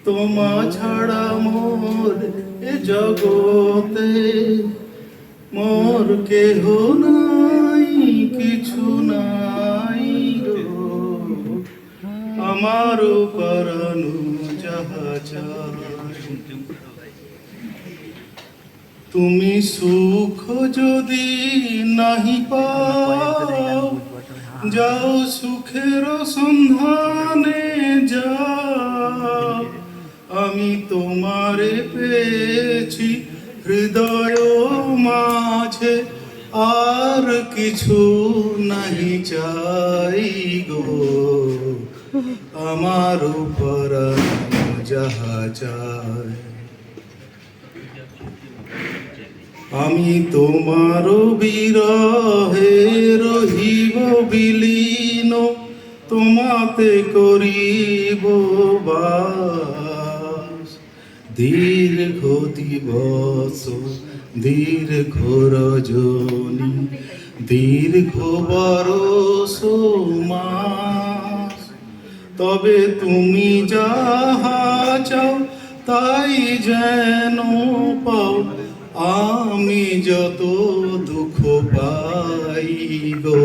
তোমা ছাড়া মোর এ জগতে মোর কেহ নাই, কিছু নাই গো। আমার পরানো যাহা চায়, তুমি সুখ যদি নাহি পাও, যাও সুখের সন্ধানে যাও। আমি তোমারে পেয়েছি হৃদয় মাঝে, আর কিছু নাহি চাই গো। আমার পরানো যাহা চায়, আমি তোমার বিরহে রহিব বিলীন, তোমাতে করিব বাস। দীর্ঘ দিবস দীর্ঘ রজনী, দীর্ঘ বরষ মাস, তবে তুমি যাহা চাও তাই যেন পাও। আমি যত দুঃখ পাই গো,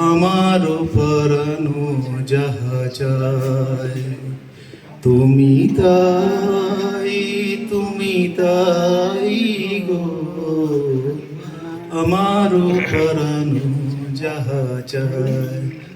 আমার পরানো যাহা চায়, তুমি তাই গো। আমার পরানো যাহা চায়।